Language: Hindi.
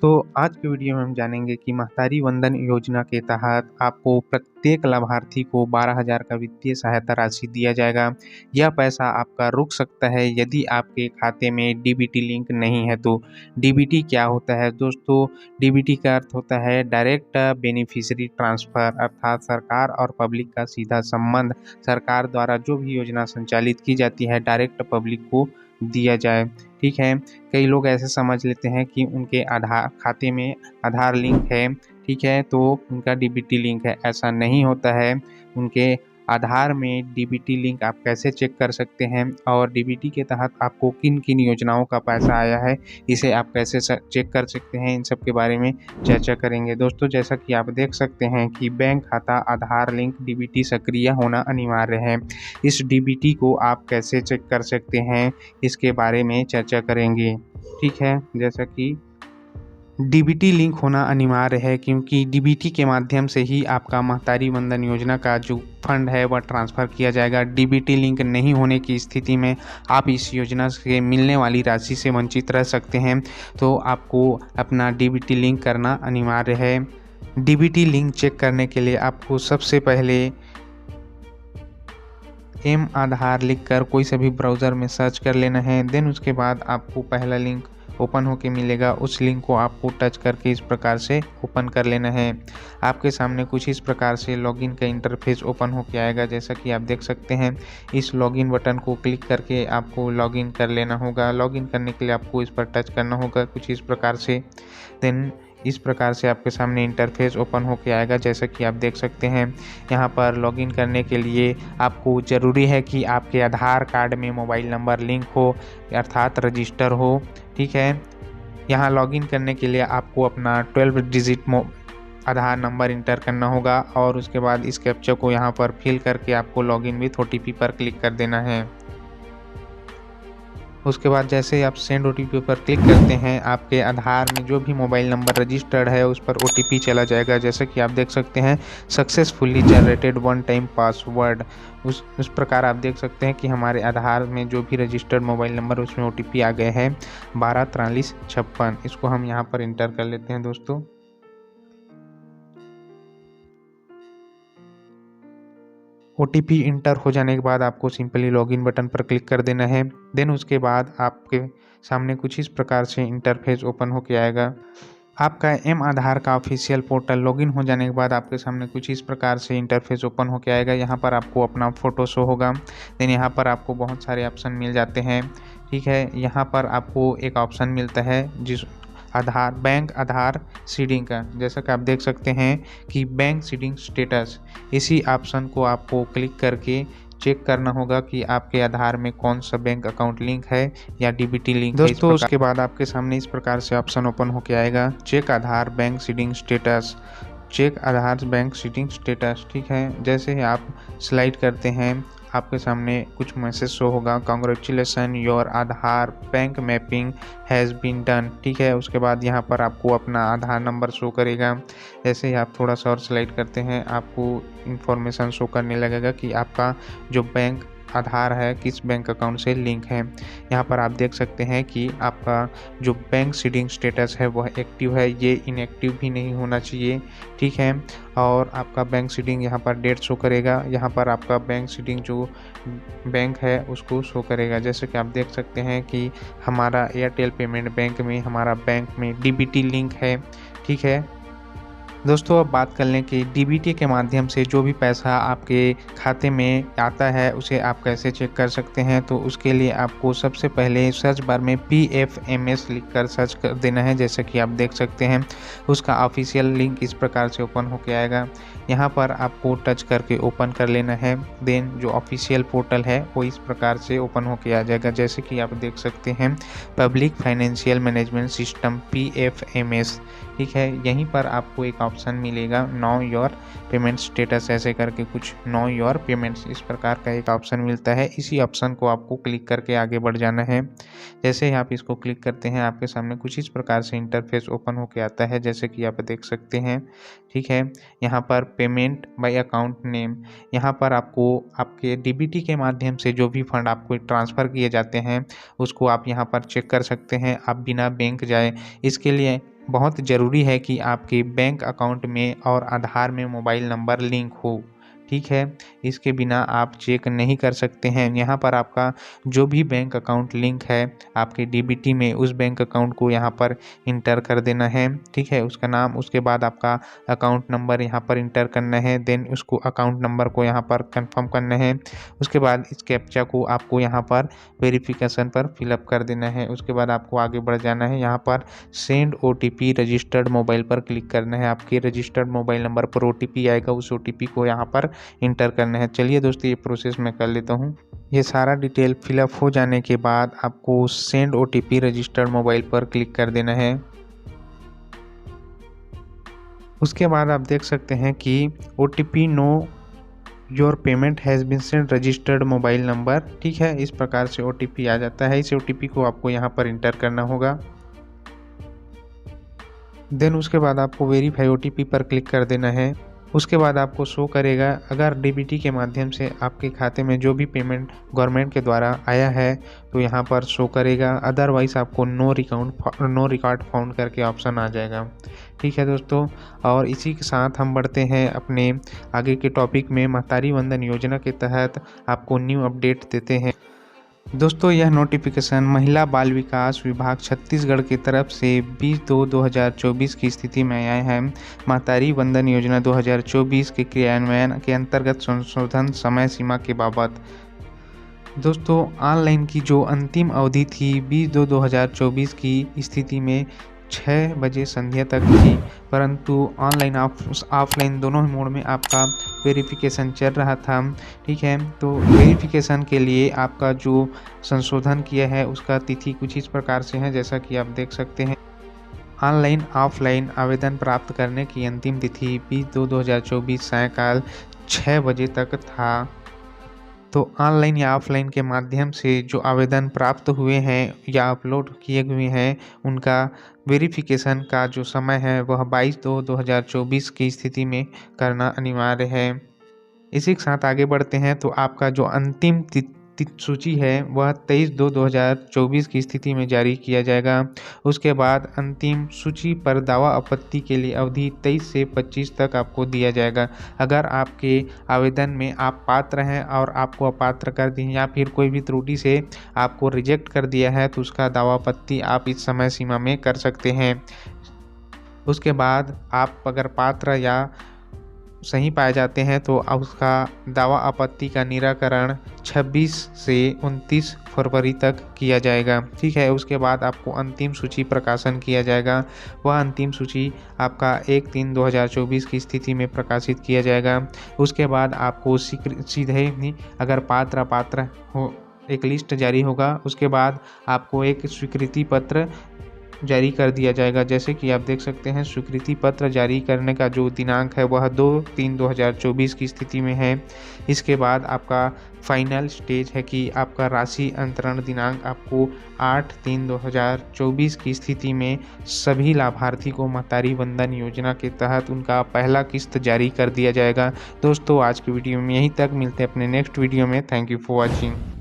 तो आज की वीडियो में हम जानेंगे कि महतारी वंदन योजना के तहत आपको प्रत्येक लाभार्थी को 12,000 का वित्तीय सहायता राशि दिया जाएगा। यह पैसा आपका रुक सकता है यदि आपके खाते में डीबीटी लिंक नहीं है तो। डीबीटी क्या होता है दोस्तों? डीबीटी का अर्थ होता है डायरेक्ट बेनिफिशियरी ट्रांसफ़र, अर्थात सरकार और पब्लिक का सीधा संबंध। सरकार द्वारा जो भी योजना संचालित की जाती है डायरेक्ट पब्लिक को दिया जाए। ठीक है, कई लोग ऐसे समझ लेते हैं कि उनके आधार खाते में आधार लिंक है, ठीक है, तो उनका डीबीटी लिंक है। ऐसा नहीं होता है। उनके आधार में डीबीटी लिंक आप कैसे चेक कर सकते हैं और डीबीटी के तहत आपको किन किन योजनाओं का पैसा आया है, इसे आप कैसे चेक कर सकते हैं, इन सब के बारे में चर्चा करेंगे। दोस्तों, जैसा कि आप देख सकते हैं कि बैंक खाता, आधार लिंक, डीबीटी सक्रिय होना अनिवार्य है। इस डीबीटी को आप कैसे चेक कर सकते हैं, इसके बारे में चर्चा करेंगे। ठीक है, जैसा कि डीबीटी लिंक होना अनिवार्य है क्योंकि डीबीटी के माध्यम से ही आपका महतारी वंदन योजना का जो फंड है वह ट्रांसफ़र किया जाएगा। डीबीटी लिंक नहीं होने की स्थिति में आप इस योजना से मिलने वाली राशि से वंचित रह सकते हैं, तो आपको अपना डीबीटी लिंक करना अनिवार्य है। डीबीटी लिंक चेक करने के लिए आपको सबसे पहले एम आधार लिखकर कोई सा भी ब्राउज़र में सर्च कर लेना है। देन उसके बाद आपको पहला लिंक ओपन होके मिलेगा। उस लिंक को आपको टच करके इस प्रकार से ओपन कर लेना है। आपके सामने कुछ इस प्रकार से लॉगिन का इंटरफेस ओपन होके आएगा। जैसा कि आप देख सकते हैं, इस लॉगिन बटन को क्लिक करके आपको लॉगिन कर लेना होगा। लॉगिन करने के लिए आपको इस पर टच करना होगा कुछ इस प्रकार से। देन इस प्रकार से आपके सामने इंटरफेस ओपन होके आएगा। जैसा कि आप देख सकते हैं, यहाँ पर लॉगिन करने के लिए आपको ज़रूरी है कि आपके आधार कार्ड में मोबाइल नंबर लिंक हो, अर्थात रजिस्टर हो। ठीक है, यहाँ लॉगिन करने के लिए आपको अपना 12 डिजिट आधार नंबर इंटर करना होगा और उसके बाद इस कैप्चा को यहाँ पर फिल करके आपको लॉगिन विथ ओटीपी पर क्लिक कर देना है। उसके बाद जैसे ही आप सेंड ओटीपी पर क्लिक करते हैं, आपके आधार में जो भी मोबाइल नंबर रजिस्टर्ड है उस पर ओटीपी चला जाएगा। जैसा कि आप देख सकते हैं, successfully generated one time password. उस प्रकार आप देख सकते हैं कि हमारे आधार में जो भी रजिस्टर्ड मोबाइल नंबर उसमें ओटीपी आ गए हैं 124356। इसको हम यहाँ पर इंटर कर लेते हैं दोस्तों। ओटीपी इंटर हो जाने के बाद आपको सिंपली लॉगिन बटन पर क्लिक कर देना है। देन उसके बाद आपके सामने कुछ इस प्रकार से इंटरफेस ओपन होके आएगा। आपका एम आधार का ऑफिशियल पोर्टल लॉगिन हो जाने के बाद आपके सामने कुछ इस प्रकार से इंटरफेस ओपन होके आएगा। यहाँ पर आपको अपना फ़ोटो शो होगा। देन यहाँ पर आपको बहुत सारे ऑप्शन मिल जाते हैं। ठीक है, यहाँ पर आपको एक ऑप्शन मिलता है जिस आधार बैंक आधार सीडिंग का। जैसा कि आप देख सकते हैं कि बैंक सीडिंग स्टेटस, इसी ऑप्शन को आपको क्लिक करके चेक करना होगा कि आपके आधार में कौन सा बैंक अकाउंट लिंक है या डीबीटी लिंक है। दोस्तों, उसके बाद आपके सामने इस प्रकार से ऑप्शन ओपन होके आएगा, चेक आधार बैंक सीडिंग स्टेटस, चेक आधार बैंक सीडिंग स्टेटस। ठीक है, जैसे ही आप स्लाइड करते हैं आपके सामने कुछ मैसेज शो होगा, congratulation your Aadhaar bank mapping has been done. ठीक है, उसके बाद यहाँ पर आपको अपना आधार नंबर शो करेगा। जैसे ही आप थोड़ा सा और स्लाइड करते हैं, आपको इन्फॉर्मेशन शो करने लगेगा कि आपका जो बैंक आधार है किस बैंक अकाउंट से लिंक है। यहाँ पर आप देख सकते हैं कि आपका जो बैंक सीडिंग स्टेटस है वह एक्टिव है, ये इनएक्टिव भी नहीं होना चाहिए। ठीक है, और आपका बैंक सीडिंग यहाँ पर डेट शो करेगा। यहाँ पर आपका बैंक सीडिंग जो बैंक है उसको शो करेगा। जैसे कि आप देख सकते हैं कि हमारा एयरटेल पेमेंट बैंक में हमारा बैंक में डीबीटी लिंक है। ठीक है दोस्तों, अब बात कर लें कि डीबीटी के माध्यम से जो भी पैसा आपके खाते में आता है उसे आप कैसे चेक कर सकते हैं। तो उसके लिए आपको सबसे पहले सर्च बार में PFMS लिखकर सर्च कर देना है। जैसे कि आप देख सकते हैं, उसका ऑफिशियल लिंक इस प्रकार से ओपन होके आएगा। यहाँ पर आपको टच करके ओपन कर लेना है। देन जो ऑफिशियल पोर्टल है वो इस प्रकार से ओपन होके आ जाएगा। जैसे कि आप देख सकते हैं, public financial management system PFMS। ठीक है, यहीं पर आपको एक ऑप्शन मिलेगा नो योर पेमेंट स्टेटस, ऐसे करके कुछ नो योर पेमेंट्स इस प्रकार का एक ऑप्शन मिलता है। इसी ऑप्शन को आपको क्लिक करके आगे बढ़ जाना है। जैसे ही आप इसको क्लिक करते हैं, आपके सामने कुछ इस प्रकार से इंटरफेस ओपन होके आता है। जैसे कि आप देख सकते हैं, ठीक है, यहाँ पर पेमेंट बाय अकाउंट नेम, यहाँ पर आपको आपके डीबीटी के माध्यम से जो भी फंड आपको ट्रांसफ़र किए जाते हैं उसको आप यहाँ पर चेक कर सकते हैं, आप बिना बैंक जाए। इसके लिए बहुत ज़रूरी है कि आपके बैंक अकाउंट में और आधार में मोबाइल नंबर लिंक हो, ठीक है। इसके बिना आप चेक नहीं कर सकते हैं। यहाँ पर आपका जो भी बैंक अकाउंट लिंक है आपके डीबीटी में, उस बैंक अकाउंट को यहाँ पर इंटर कर देना है, ठीक है। उसका नाम, उसके बाद आपका अकाउंट नंबर यहाँ पर इंटर करना है। देन उसको अकाउंट नंबर को यहाँ पर कंफर्म करना है। उसके बाद इस कैप्चा को आपको यहाँ पर वेरिफिकेशन पर फिलअप कर देना है। उसके बाद आपको आगे बढ़ जाना है। यहाँ पर सेंड OTP रजिस्टर्ड मोबाइल पर क्लिक करना है। आपके रजिस्टर्ड मोबाइल नंबर पर OTP आएगा, उस OTP को यहाँ पर इंटर करना है। चलिए दोस्तों, ये प्रोसेस मैं कर लेता हूँ। ये सारा डिटेल फिलअप हो जाने के बाद आपको सेंड OTP रजिस्टर्ड मोबाइल पर क्लिक कर देना है। उसके बाद आप देख सकते हैं कि OTP no your payment has been sent registered mobile number, ठीक है। इस प्रकार से OTP आ जाता है। इस OTP को आपको यहाँ पर इंटर करना होगा। देन उसके बाद आपको वेरीफाई OTP पर क्लिक कर देना है। उसके बाद आपको शो करेगा, अगर डीबीटी के माध्यम से आपके खाते में जो भी पेमेंट गवर्नमेंट के द्वारा आया है तो यहाँ पर शो करेगा, अदरवाइज़ आपको नो रिकॉर्ड फाउंड करके ऑप्शन आ जाएगा, ठीक है दोस्तों। और इसी के साथ हम बढ़ते हैं अपने आगे के टॉपिक में। महतारी वंदन योजना के तहत आपको न्यू अपडेट देते हैं। दोस्तों, यह नोटिफिकेशन महिला बाल विकास विभाग छत्तीसगढ़ की तरफ से 20/2/2024 की स्थिति में आया है। महतारी वंदन योजना 2024 के क्रियान्वयन के अंतर्गत संशोधन समय सीमा के बाबत। दोस्तों, ऑनलाइन की जो अंतिम अवधि थी 20/2/2024 की स्थिति में 6 बजे संध्या तक थी, परंतु ऑनलाइन ऑफलाइन दोनों ही मोड में आपका वेरिफिकेशन चल रहा था, ठीक है। तो वेरिफिकेशन के लिए आपका जो संशोधन किया है उसका तिथि कुछ इस प्रकार से है, जैसा कि आप देख सकते हैं। ऑनलाइन ऑफलाइन आवेदन प्राप्त करने की अंतिम तिथि 20/2/2024 सायंकाल 6 बजे तक था। तो ऑनलाइन या ऑफलाइन के माध्यम से जो आवेदन प्राप्त हुए हैं या अपलोड किए हुए हैं, उनका वेरिफिकेशन का जो समय है वह 22/2/2024 की स्थिति में करना अनिवार्य है। इसी के साथ आगे बढ़ते हैं। तो आपका जो अंतिम सूची है वह 23/2/2024 की स्थिति में जारी किया जाएगा। उसके बाद अंतिम सूची पर दावा आपत्ति के लिए अवधि 23 से 25 तक आपको दिया जाएगा। अगर आपके आवेदन में आप पात्र हैं और आपको अपात्र कर दिए या फिर कोई भी त्रुटि से आपको रिजेक्ट कर दिया है तो उसका दावा आपत्ति आप इस समय सीमा में कर सकते हैं। उसके बाद आप अगर पात्र या सही पाए जाते हैं तो उसका दावा आपत्ति का निराकरण 26 से 29 फरवरी तक किया जाएगा, ठीक है। उसके बाद आपको अंतिम सूची प्रकाशन किया जाएगा। वह अंतिम सूची आपका 1/3/2024 की स्थिति में प्रकाशित किया जाएगा। उसके बाद आपको सीधे ही अगर पात्र अपात्र हो एक लिस्ट जारी होगा। उसके बाद आपको एक स्वीकृति पत्र जारी कर दिया जाएगा। जैसे कि आप देख सकते हैं, स्वीकृति पत्र जारी करने का जो दिनांक है वह 2/3/2024 की स्थिति में है। इसके बाद आपका फाइनल स्टेज है कि आपका राशि अंतरण दिनांक आपको 8/3/2024 की स्थिति में सभी लाभार्थी को महतारी वंदन योजना के तहत उनका पहला किस्त जारी कर दिया जाएगा। दोस्तों, आज की वीडियो में यहीं तक। मिलते हैं अपने नेक्स्ट वीडियो में। Thank you for watching.